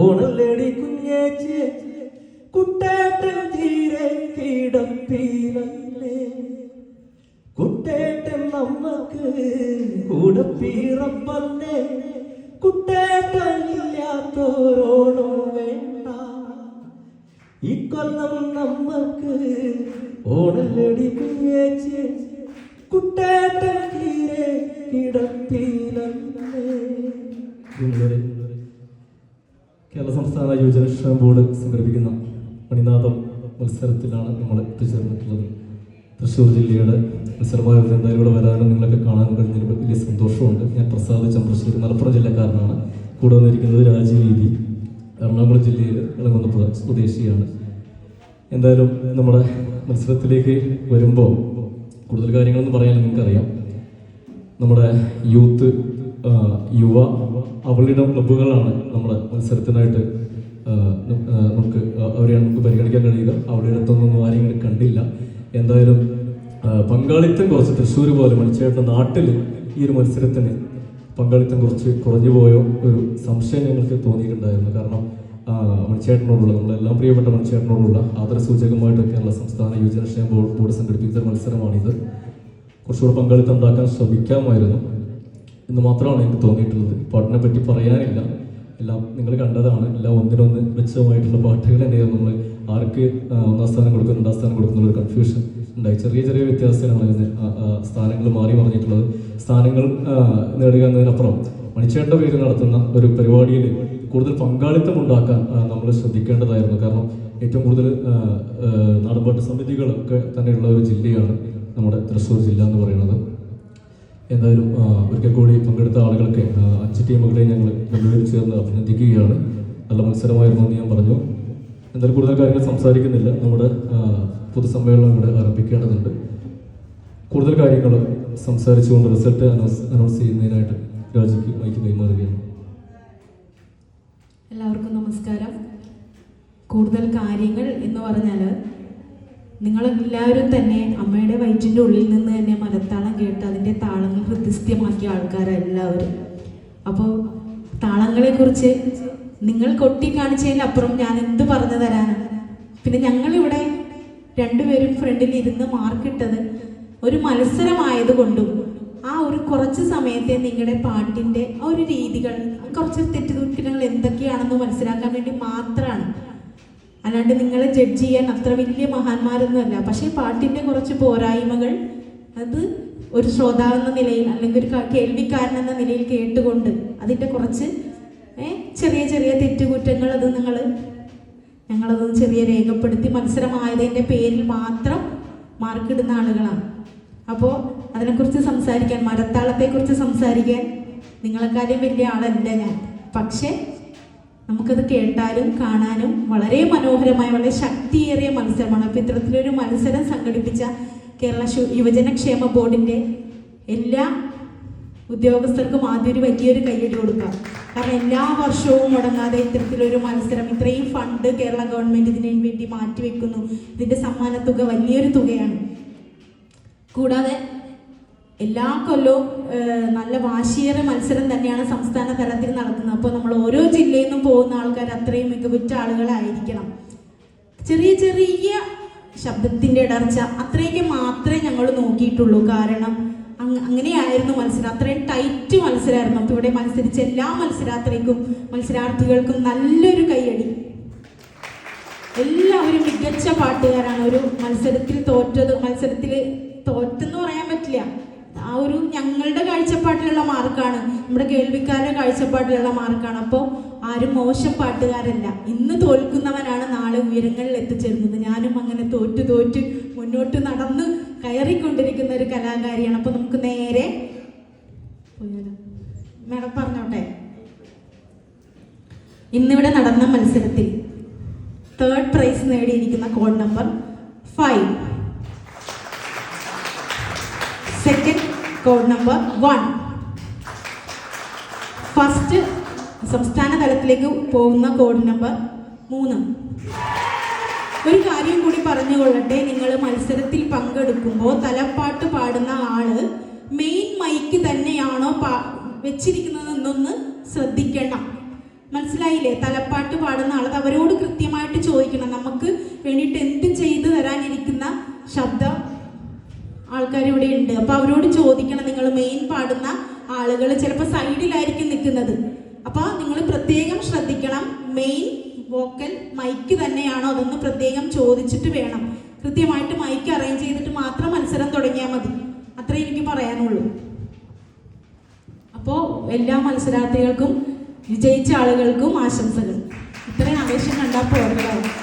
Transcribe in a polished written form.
ഓണല്ലടി കുഞ്ഞേച്ചി കുട്ടേട്ടൻ തീരെ കിടപ്പീരല്ലേ കുട്ടേട്ടൻ നമ്മക്ക് കൂടെ പിറപ്പല്ലേ കുട്ടേട്ടൻ ഇല്ലാത്തോരോണോ വേണ്ട ഈ കൊല്ലം നമ്മക്ക് ഓണല്ലടി കുഞ്ഞേച്ചി കുട്ടേട്ടൻ തീരെ കിടപ്പീരല്ലേ. കേരള സംസ്ഥാന യുവജനക്ഷേമ ബോർഡ് സംഘടിപ്പിക്കുന്ന മണിനാഥം മത്സരത്തിലാണ് നമ്മൾ എത്തിച്ചേർന്നിട്ടുള്ളത്. തൃശ്ശൂർ ജില്ലയുടെ മത്സരമായവർ എന്തായാലും ഇവിടെ വരാനും നിങ്ങളൊക്കെ കാണാനും കഴിഞ്ഞതിൽ വലിയ സന്തോഷമുണ്ട്. ഞാൻ പ്രസാദ് ചന്ദ്രശ്ശേരി, മലപ്പുറം ജില്ലക്കാരനാണ്. കൂടെ വന്നിരിക്കുന്നത് രാജീവീതി, എറണാകുളം ജില്ലയിൽ ഇളങ്ങുന്നപ്പുഴ സ്വദേശിയാണ്. എന്തായാലും നമ്മുടെ മത്സരത്തിലേക്ക് വരുമ്പോൾ കൂടുതൽ കാര്യങ്ങളൊന്നും പറയാൻ നിങ്ങൾക്കറിയാം. നമ്മുടെ യൂത്ത് യുവ അവളിടം ക്ലബ്ബുകളാണ് നമ്മുടെ മത്സരത്തിനായിട്ട് നമുക്ക് അവരെയാണ് നമുക്ക് പരിഗണിക്കാൻ കഴിയുക. അവളിടത്തൊന്നും ആരെയും കണ്ടില്ല. എന്തായാലും പങ്കാളിത്തം കുറച്ച് തൃശ്ശൂർ പോലെ മണിച്ചേട്ടൻ്റെ നാട്ടിൽ ഈ ഒരു മത്സരത്തിന് പങ്കാളിത്തം കുറച്ച് കുറഞ്ഞു പോയോ ഒരു സംശയം ഞങ്ങൾക്ക് തോന്നിയിട്ടുണ്ടായിരുന്നു. കാരണം മണിച്ചേട്ടനോടുള്ള നമ്മളെല്ലാം പ്രിയപ്പെട്ട മണിച്ചേട്ടനോടുള്ള ആദരസൂചകമായിട്ട് കേരള സംസ്ഥാന യുവജനക്ഷേമ ബോർഡ് സംഘടിപ്പിച്ച മത്സരമാണിത്. കുറച്ചുകൂടെ പങ്കാളിത്തം ഉണ്ടാക്കാൻ ശ്രമിക്കാമായിരുന്നു എന്ന് മാത്രമാണ് എനിക്ക് തോന്നിയിട്ടുള്ളത്. പാട്ടിനെ പറ്റി പറയാനില്ല, എല്ലാം നിങ്ങൾ കണ്ടതാണ്. എല്ലാം ഒന്നിനൊന്ന് മെച്ചമായിട്ടുള്ള പാട്ടുകൾ തന്നെയാണ്. നമ്മൾ ആർക്ക് ഒന്നാം സ്ഥാനം കൊടുക്കും രണ്ടാം സ്ഥാനം കൊടുക്കുന്നുള്ള ഒരു കൺഫ്യൂഷൻ ഉണ്ടായി. ചെറിയ ചെറിയ വ്യത്യാസങ്ങളാണ് സ്ഥാനങ്ങൾ മാറി പറഞ്ഞിട്ടുള്ളത്. സ്ഥാനങ്ങൾ നേടുക എന്നതിനപ്പുറം മണിച്ചേട്ടൻ്റെ പേര് നടത്തുന്ന ഒരു പരിപാടിയിൽ കൂടുതൽ പങ്കാളിത്തം ഉണ്ടാക്കാൻ നമ്മൾ ശ്രദ്ധിക്കേണ്ടതായിരുന്നു. കാരണം ഏറ്റവും കൂടുതൽ നാടൻപാട്ട് സമിതികളൊക്കെ തന്നെയുള്ള ഒരു ജില്ലയാണ് നമ്മുടെ തൃശ്ശൂർ ജില്ല എന്ന് പറയുന്നത്. എന്തായാലും ഒരിക്കൽ കൂടി പങ്കെടുത്ത ആളുകൾക്ക് 5 ടീമുകളെ ഞങ്ങൾ രണ്ടുപേരും ചേർന്ന് അഭിനന്ദിക്കുകയാണ്. നല്ല മത്സരമായിരുന്നു എന്ന് ഞാൻ പറഞ്ഞു. എന്തായാലും കൂടുതൽ കാര്യങ്ങൾ സംസാരിക്കുന്നില്ല. നമ്മുടെ പൊതുസമ്മേളനം ഇവിടെ ആരംഭിക്കേണ്ടതുണ്ട്. കൂടുതൽ കാര്യങ്ങൾ സംസാരിച്ചുകൊണ്ട് റിസൾട്ട് അനൗൺസ് ചെയ്യുന്നതിനായിട്ട് രാജിക്ക് മൈക്ക് കൈമാറുകയാണ്. എല്ലാവർക്കും നമസ്കാരം. കൂടുതൽ കാര്യങ്ങൾ എന്ന് പറഞ്ഞാൽ നിങ്ങളെല്ലാവരും തന്നെ അമ്മയുടെ വയറ്റിൻ്റെ ഉള്ളിൽ നിന്ന് തന്നെ മലത്താളം കേട്ട് അതിൻ്റെ താളങ്ങൾ ഹൃദയസ്ഥമാക്കിയ ആൾക്കാരെല്ലാവരും. അപ്പോൾ താളങ്ങളെക്കുറിച്ച് നിങ്ങൾ കൊട്ടിക്കാണിച്ചതിനപ്പുറം ഞാൻ എന്ത് പറഞ്ഞു തരാനാണ്? പിന്നെ ഞങ്ങളിവിടെ രണ്ടുപേരും ഫ്രണ്ടിൽ ഇരുന്ന് മാർക്കിട്ടത് ഒരു മത്സരമായതുകൊണ്ടും ആ ഒരു കുറച്ച് സമയത്തെ നിങ്ങളുടെ പാട്ടിൻ്റെ ആ ഒരു രീതികൾ കുറച്ച് തെറ്റുകുറ്റങ്ങൾ എന്തൊക്കെയാണെന്ന് മനസ്സിലാക്കാൻ വേണ്ടി മാത്രമാണ്. അല്ലാണ്ട് നിങ്ങളെ ജഡ്ജ് ചെയ്യാൻ അത്ര വലിയ മഹാന്മാരൊന്നുമല്ല. പക്ഷേ പാട്ടിൻ്റെ കുറച്ച് പോരായ്മകൾ അത് ഒരു ശ്രോതാവെന്ന നിലയിൽ അല്ലെങ്കിൽ ഒരു കേൾവിക്കാരനെന്ന നിലയിൽ കേട്ടുകൊണ്ട് അതിൻ്റെ കുറച്ച് ചെറിയ ചെറിയ തെറ്റുകുറ്റങ്ങൾ അത് ഞങ്ങളത് ചെറിയ രേഖപ്പെടുത്തി മത്സരമായതിൻ്റെ പേരിൽ മാത്രം മാർക്കിടുന്ന ആളുകളാണ്. അപ്പോൾ അതിനെക്കുറിച്ച് സംസാരിക്കാൻ, മരത്താളത്തെക്കുറിച്ച് സംസാരിക്കാൻ നിങ്ങളെക്കാളും വലിയ ആളല്ല ഞാൻ. പക്ഷേ നമുക്കത് കേട്ടാലും കാണാനും വളരെ മനോഹരമായ വളരെ ശക്തിയേറിയ മത്സരമാണ്. അപ്പോൾ ഇത്തരത്തിലൊരു മത്സരം സംഘടിപ്പിച്ച കേരള യുവജനക്ഷേമ ബോർഡിൻ്റെ എല്ലാ ഉദ്യോഗസ്ഥർക്കും ആദ്യം ഒരു വലിയൊരു കയ്യടി കൊടുക്കാം. കാരണം എല്ലാ വർഷവും മുടങ്ങാതെ ഇത്തരത്തിലൊരു മത്സരം, ഇത്രയും ഫണ്ട് കേരള ഗവൺമെൻറ് ഇതിനു വേണ്ടി മാറ്റിവെക്കുന്നു. ഇതിൻ്റെ സമ്മാനത്തുക വലിയൊരു തുകയാണ്. കൂടാതെ എല്ലാ കൊല്ലവും നല്ല വാശിയേറെ മത്സരം തന്നെയാണ് സംസ്ഥാന തലത്തിൽ നടത്തുന്നത്. അപ്പോൾ നമ്മൾ ഓരോ ജില്ലയിൽ നിന്നും പോകുന്ന ആൾക്കാർ അത്രയും മികവുറ്റ ആളുകളായിരിക്കണം. ചെറിയ ചെറിയ ശബ്ദത്തിൻ്റെ ഇടർച്ച അത്രയൊക്കെ മാത്രമേ ഞങ്ങൾ നോക്കിയിട്ടുള്ളൂ. കാരണം അങ്ങനെയായിരുന്നു മത്സരം, അത്രയും ടൈറ്റ് മത്സരമായിരുന്നു. അപ്പോൾ ഇവിടെ മത്സരിച്ച എല്ലാ മത്സരാർത്ഥികൾക്കും നല്ലൊരു കയ്യടി. എല്ലാവരും മികച്ച പാട്ടുകാരാണ്. ഒരു മത്സരത്തിൽ തോറ്റെന്ന് പറയാൻ പറ്റില്ല. ആ ഒരു ഞങ്ങളുടെ കാഴ്ചപ്പാട്ടിലുള്ള മാർക്കാണ്, നമ്മുടെ കേൾവിക്കാരുടെ കാഴ്ചപ്പാട്ടിലുള്ള മാർക്കാണ്. അപ്പോൾ ആരും മോശം പാട്ടുകാരല്ല. ഇന്ന് തോൽക്കുന്നവനാണ് നാളെ ഉയരങ്ങളിൽ എത്തിച്ചേരുന്നത്. ഞാനും അങ്ങനെ തോറ്റ് മുന്നോട്ട് നടന്ന് കയറിക്കൊണ്ടിരിക്കുന്ന ഒരു കലാകാരിയാണ്. അപ്പോൾ നമുക്ക് നേരെ മേഡം പറഞ്ഞോട്ടെ. ഇന്നിവിടെ നടന്ന മത്സരത്തിൽ 3rd പ്രൈസ് നേടിയിരിക്കുന്ന code number 5, second code number 1, first സംസ്ഥാന തലത്തിലേക്ക് പോകുന്ന കോഡ് നമ്പർ 3. ഒരു കാര്യം കൂടി പറഞ്ഞുകൊള്ളട്ടെ, നിങ്ങൾ മത്സരത്തിൽ പങ്കെടുക്കുമ്പോൾ തലപ്പാട്ട് പാടുന്ന ആള് മെയിൻ മൈക്ക് തന്നെയാണോ വെച്ചിരിക്കുന്നതെന്നൊന്ന് ശ്രദ്ധിക്കണം. മനസ്സിലായില്ലേ? തലപ്പാട്ട് പാടുന്ന ആൾ അവരോട് കൃത്യമായിട്ട് ചോദിക്കണം. നമുക്ക് വേണ്ടിയിട്ട് എന്ത് ചെയ്തു തരാനിരിക്കുന്ന ശബ്ദം ആൾക്കാർ ഇവിടെ ഉണ്ട്. അപ്പൊ അവരോട് ചോദിക്കണം. നിങ്ങൾ മെയിൻ പാടുന്ന ആളുകൾ ചിലപ്പോൾ സൈഡിലായിരിക്കും നിൽക്കുന്നത്. അപ്പൊ നിങ്ങൾ പ്രത്യേകം ശ്രദ്ധിക്കണം. മെയിൻ വോക്കൽ മൈക്ക് തന്നെയാണോ അതൊന്ന് പ്രത്യേകം ചോദിച്ചിട്ട് വേണം. കൃത്യമായിട്ട് മൈക്ക് അറേഞ്ച് ചെയ്തിട്ട് മാത്രം മത്സരം തുടങ്ങിയാൽ മതി. അത്രേ എനിക്ക് പറയാനുള്ളൂ. അപ്പോൾ എല്ലാ മത്സരാർത്ഥികൾക്കും വിജയിച്ച ആളുകൾക്കും ആശംസകൾ. ഇത്രയും ആവേശം കണ്ടാൽ പോകണം.